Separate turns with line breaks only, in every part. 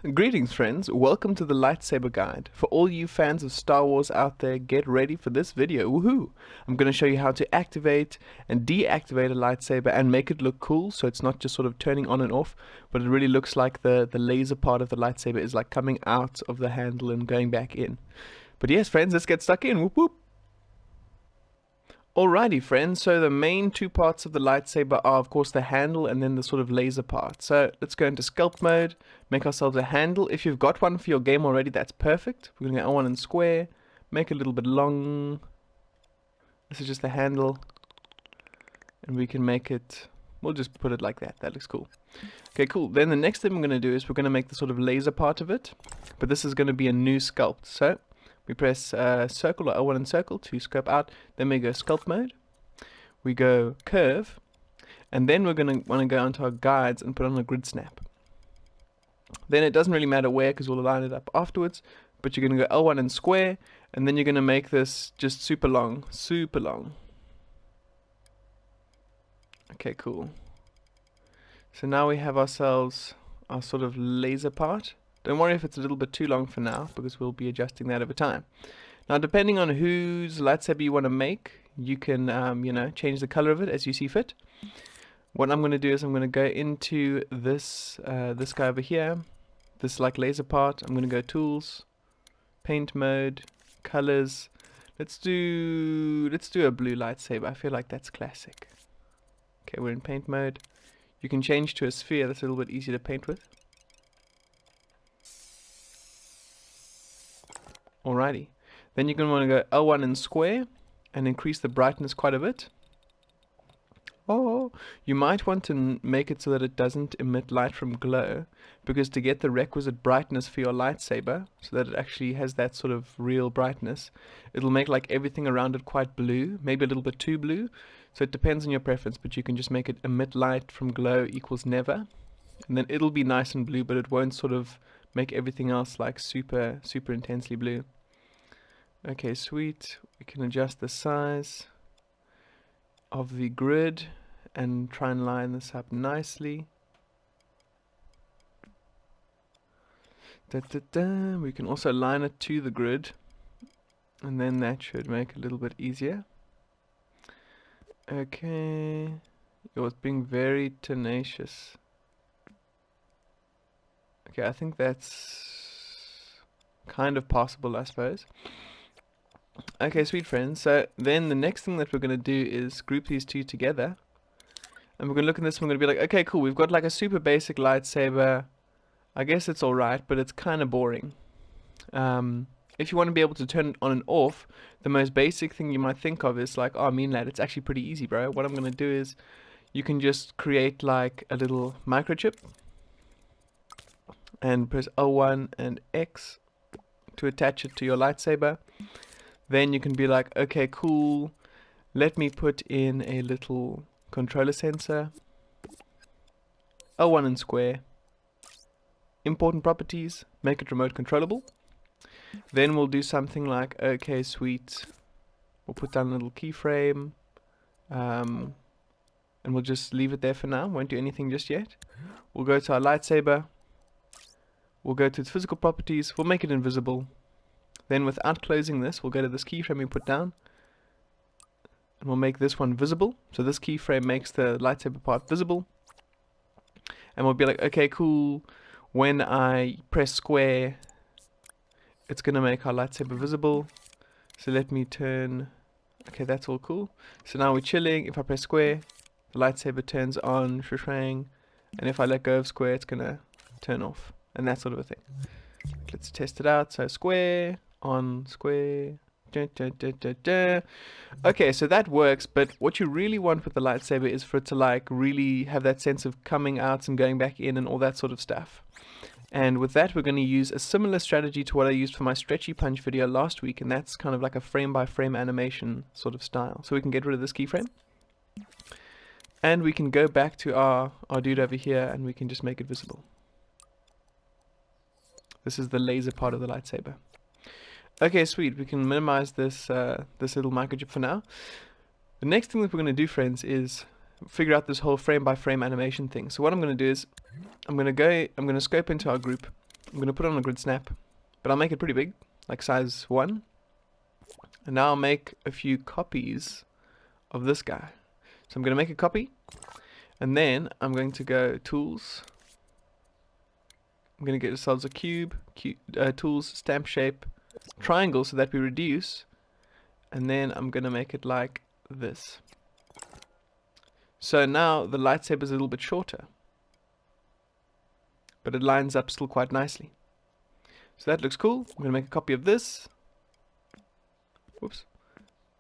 Greetings friends, welcome to the lightsaber guide. For all you fans of Star Wars out there, get ready for this video. Woohoo! I'm going to show you how to activate and deactivate a lightsaber and make it look cool, so it's not just sort of turning on and off, but it really looks like the laser part of the lightsaber is like coming out of the handle and going back in. But yes friends, let's get stuck in. Whoop whoop! Alrighty friends, so the main two parts of the lightsaber are of course the handle and then the sort of laser part. So let's go into sculpt mode, make ourselves a handle. If you've got one for your game already, that's perfect. We're going to go L1 and square, make it a little bit long. This is just the handle. And we can make it, we'll just put it like that, that looks cool. Okay, cool. Then the next thing we're going to do is we're going to make the sort of laser part of it. But this is going to be a new sculpt. So we press circle or L1 and circle to scope out. Then we go sculpt mode. We go curve. And then we're going to want to go onto our guides and put on a grid snap. Then it doesn't really matter where because we'll align it up afterwards. But you're going to go L1 and square. And then you're going to make this just super long. Super long. Okay, cool. So now we have ourselves our sort of laser part. Don't worry if it's a little bit too long for now, because we'll be adjusting that over time. Now, depending on whose lightsaber you want to make, you can, change the color of it as you see fit. What I'm going to do is I'm going to go into this this guy over here, this like laser part. I'm going to go tools, paint mode, colors. Let's do a blue lightsaber. I feel like that's classic. Okay, we're in paint mode. You can change to a sphere. That's a little bit easier to paint with. Alrighty, then you're going to want to go L1 and square and increase the brightness quite a bit. Oh, you might want to make it so that it doesn't emit light from glow, because to get the requisite brightness for your lightsaber, so that it actually has that sort of real brightness, it'll make like everything around it quite blue, maybe a little bit too blue. So it depends on your preference, but you can just make it emit light from glow equals never, and then it'll be nice and blue, but it won't sort of make everything else like super intensely blue. Okay, sweet. We can adjust the size of the grid and try and line this up nicely. We can also line it to the grid, and then that should make it a little bit easier. Okay, it was being very tenacious. Okay, I think that's kind of possible, I suppose. Okay, sweet friends. So then the next thing that we're going to do is group these two together. And we're going to look at this and we're going to be like, okay, cool. We've got like a super basic lightsaber. I guess it's alright, but it's kind of boring. If you want to be able to turn it on and off, the most basic thing you might think of is like, oh, mean lad, it's actually pretty easy, bro. What I'm going to do is you can just create like a little microchip. And press L1 and X to attach it to your lightsaber. Then you can be like, okay, cool, let me put in a little controller sensor. L1 and square. Important properties, make it remote controllable. Then we'll do something like, okay, sweet, we'll put down a little keyframe. And we'll just leave it there for now, won't do anything just yet. We'll go to our lightsaber. We'll go to its physical properties, we'll make it invisible. Then without closing this, we'll go to this keyframe we put down. And we'll make this one visible. So this keyframe makes the lightsaber part visible. And we'll be like, okay, cool. When I press square, it's going to make our lightsaber visible. So let me turn... Okay, that's all cool. So now we're chilling. If I press square, the lightsaber turns on, shwang. And if I let go of square, it's going to turn off. And that sort of a thing. Let's test it out. So square, on, square. Okay, so that works, but what you really want with the lightsaber is for it to like really have that sense of coming out and going back in and all that sort of stuff. And with that, we're going to use a similar strategy to what I used for my stretchy punch video last week, and that's kind of like a frame by frame animation sort of style. So we can get rid of this keyframe. And we can go back to our dude over here and we can just make it visible. This is the laser part of the lightsaber. Okay, sweet. We can minimize this this little microchip for now. The next thing that we're going to do, friends, is figure out this whole frame by frame animation thing. So what I'm going to do is I'm going to scope into our group. I'm going to put it on a grid snap, but I'll make it pretty big, like size 1. And now I'll make a few copies of this guy. So I'm going to make a copy, and then I'm going to go tools. I'm going to get ourselves a cube, tools, stamp shape, triangle, so that we reduce, and then I'm going to make it like this. So now the lightsaber is a little bit shorter, but it lines up still quite nicely. So that looks cool. I'm going to make a copy of this. Whoops.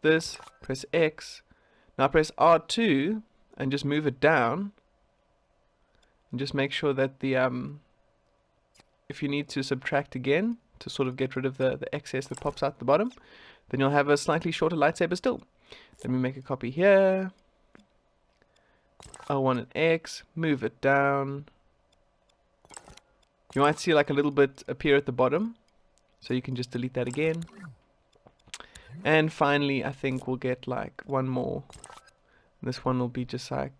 This, press X. Now press R2 and just move it down. And just make sure that the, if you need to subtract again to sort of get rid of the excess that pops out the bottom, then you'll have a slightly shorter lightsaber still. Let me make a copy here. L1 and X, move it down. You might see like a little bit appear at the bottom, so you can just delete that again. And finally, I think we'll get like one more. This one will be just like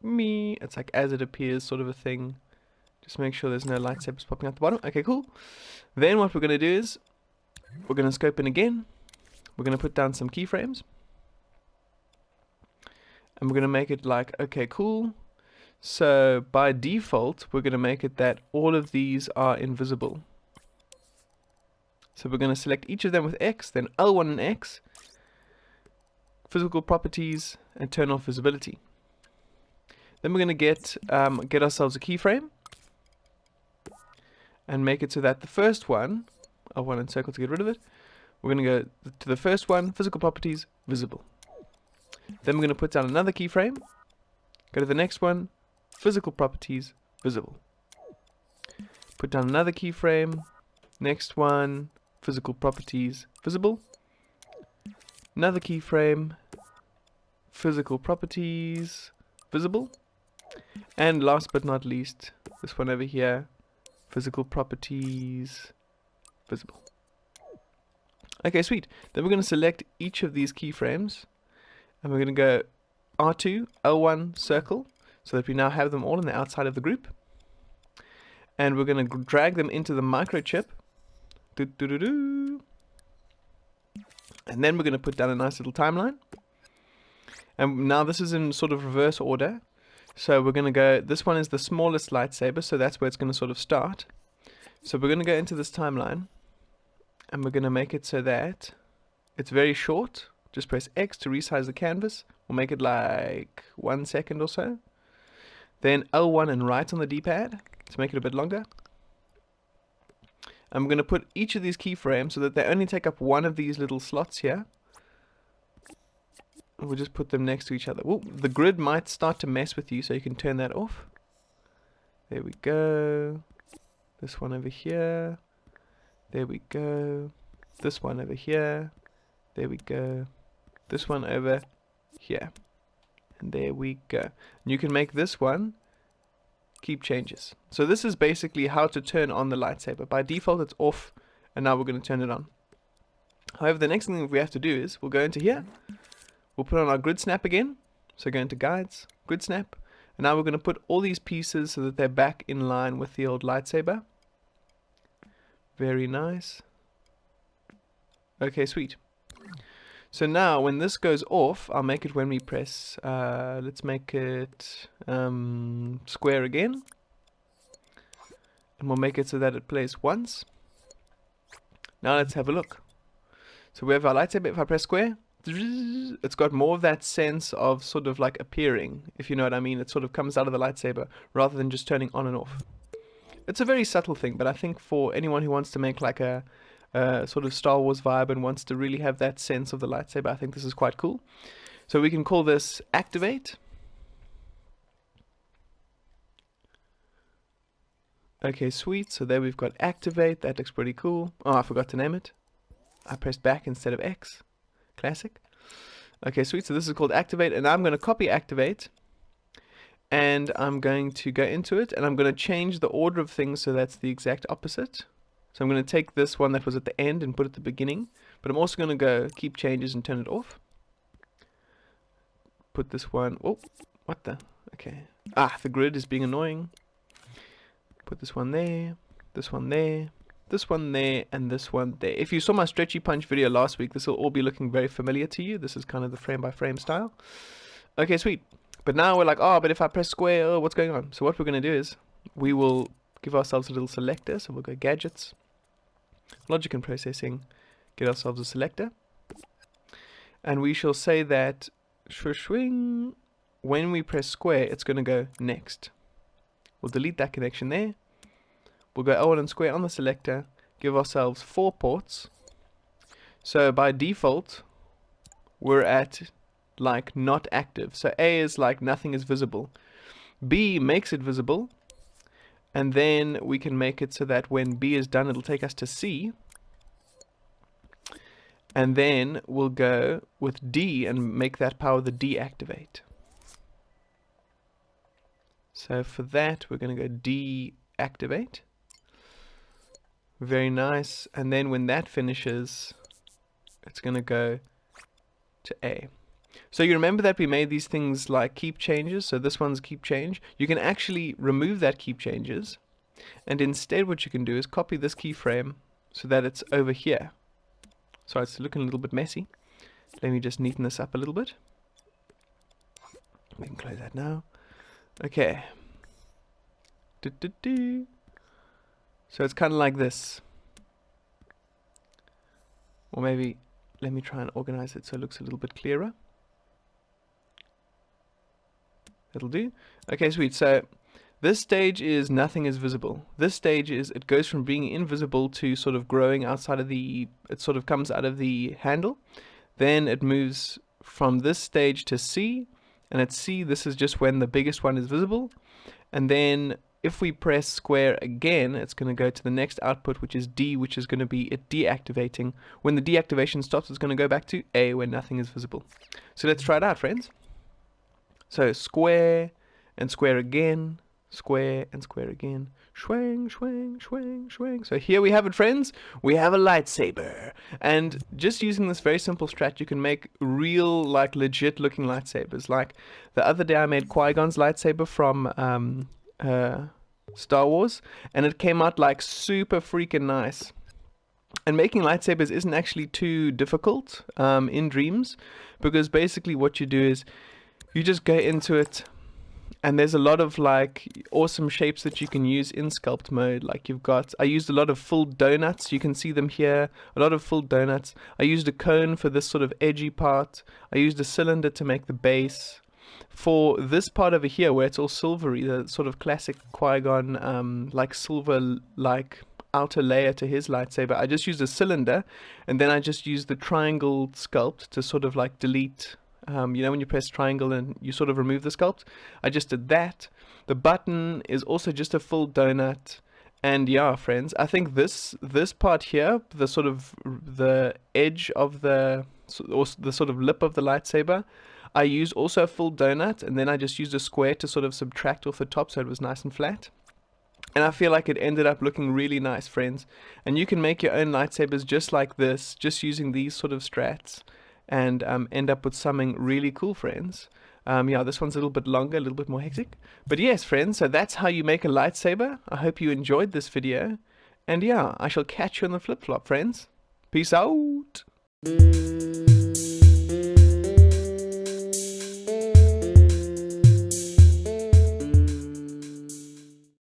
me. It's like as it appears sort of a thing. Just make sure there's no lightsabers popping out the bottom. Okay, cool. Then what we're going to do is we're going to scope in again. We're going to put down some keyframes. And we're going to make it like, okay, cool. So by default, we're going to make it that all of these are invisible. So we're going to select each of them with X, then L1 and X, physical properties, and turn off visibility. Then we're going to get ourselves a keyframe and make it so that the first one, L1 and circle to get rid of it, we're going to go to the first one, physical properties, visible. Then we're going to put down another keyframe, go to the next one, physical properties, visible. Put down another keyframe, next one, physical properties, visible. Another keyframe, physical properties, visible. And last but not least, this one over here, physical properties, visible. Okay, sweet. Then we're going to select each of these keyframes, and we're going to go R2, L1, circle, so that we now have them all on the outside of the group. And we're going to drag them into the microchip. And then we're going to put down a nice little timeline. And now this is in sort of reverse order. So we're going to go, this one is the smallest lightsaber, so that's where it's going to sort of start. So we're going to go into this timeline, and we're going to make it so that it's very short. Just press X to resize the canvas. We'll make it like 1 second or so. Then L1 and right on the D-pad to make it a bit longer. I'm going to put each of these keyframes so that they only take up one of these little slots here. We'll just put them next to each other. Ooh, the grid might start to mess with you, so you can turn that off. There we go. This one over here. There we go. This one over here. There we go. This one over here. And there we go. And you can make this one keep changes. So this is basically how to turn on the lightsaber. By default it's off, and now we're going to turn it on. However, the next thing we have to do is we'll go into here. We'll put on our grid snap again. So go into guides, grid snap. And now we're going to put all these pieces so that they're back in line with the old lightsaber. Very nice. Okay, sweet. So now when this goes off, I'll make it when we press, let's make it square again. And we'll make it so that it plays once. Now let's have a look. So we have our lightsaber. If I press square, it's got more of that sense of sort of like appearing, if you know what I mean. It sort of comes out of the lightsaber rather than just turning on and off. It's a very subtle thing, but I think for anyone who wants to make like a sort of Star Wars vibe and wants to really have that sense of the lightsaber, I think this is quite cool. So we can call this activate. Okay, sweet. So there we've got activate. That looks pretty cool. Oh, I forgot to name it. I pressed back instead of X. Classic. Okay, sweet. So this is called activate, and I'm going to copy activate, and I'm going to go into it, and I'm going to change the order of things so that's the exact opposite. So I'm going to take this one that was at the end and put it at the beginning, but I'm also going to go keep changes and turn it off. Put this one, oh, what the, okay. Ah, the grid is being annoying. Put this one there, this one there, this one there, and this one there. If you saw my stretchy punch video last week, this will all be looking very familiar to you. This is kind of the frame by frame style. Okay, sweet. But now we're like, oh, but if I press square, oh, what's going on? So what we're going to do is we will give ourselves a little selector. So we'll go gadgets, logic and processing, get ourselves a selector. And we shall say that swing, when we press square, it's going to go next. We'll delete that connection there. We'll go L1 and square on the selector, give ourselves 4 ports. So by default, we're at like not active. So A is like nothing is visible. B makes it visible. And then we can make it so that when B is done, it'll take us to C. And then we'll go with D and make that power the deactivate. So for that, we're going to go deactivate. Very nice. And then when that finishes, it's going to go to A. So you remember that we made these things like keep changes. So this one's keep change. You can actually remove that keep changes. And instead what you can do is copy this keyframe so that it's over here. Sorry, it's looking a little bit messy. Let me just neaten this up a little bit. We can close that now. Okay. So it's kind of like this. Or maybe, let me try and organize it so it looks a little bit clearer. That'll do. Okay, sweet. So this stage is nothing is visible. This stage is, it goes from being invisible to sort of growing outside of the, it sort of comes out of the handle. Then it moves from this stage to C. And at C, this is just when the biggest one is visible. And then if we press square again, it's going to go to the next output, which is D, which is going to be it deactivating. When the deactivation stops, it's going to go back to A, where nothing is visible. So let's try it out, friends. So square and square again, square and square again, swing, swing, swing, swing. So here we have it, friends. We have a lightsaber. And just using this very simple strat, you can make real, like, legit looking lightsabers. Like the other day I made Qui-Gon's lightsaber from Star Wars, and it came out like super freaking nice. And making lightsabers isn't actually too difficult in Dreams, because basically what you do is you just go into it, and there's a lot of like awesome shapes that you can use in Sculpt mode. Like you've got, I used a lot of full donuts, you can see them here, a lot of full donuts. I used a cone for this sort of edgy part. I used a cylinder to make the base. For this part over here where it's all silvery, the sort of classic Qui-Gon like silver like outer layer to his lightsaber, I just used a cylinder, and then I just used the triangle sculpt to sort of like delete, you know when you press triangle and you sort of remove the sculpt. I just did that. The button is also just a full donut. And yeah, friends, I think this part here, the sort of the edge of the, or the sort of lip of the lightsaber, I used also a full donut, and then I just used a square to sort of subtract off the top so it was nice and flat. And I feel like it ended up looking really nice, friends. And you can make your own lightsabers just like this, just using these sort of strats, and end up with something really cool, friends. Yeah, this one's a little bit longer, a little bit more hectic. But yes, friends, so that's how you make a lightsaber. I hope you enjoyed this video. And yeah, I shall catch you on the flip-flop, friends. Peace out.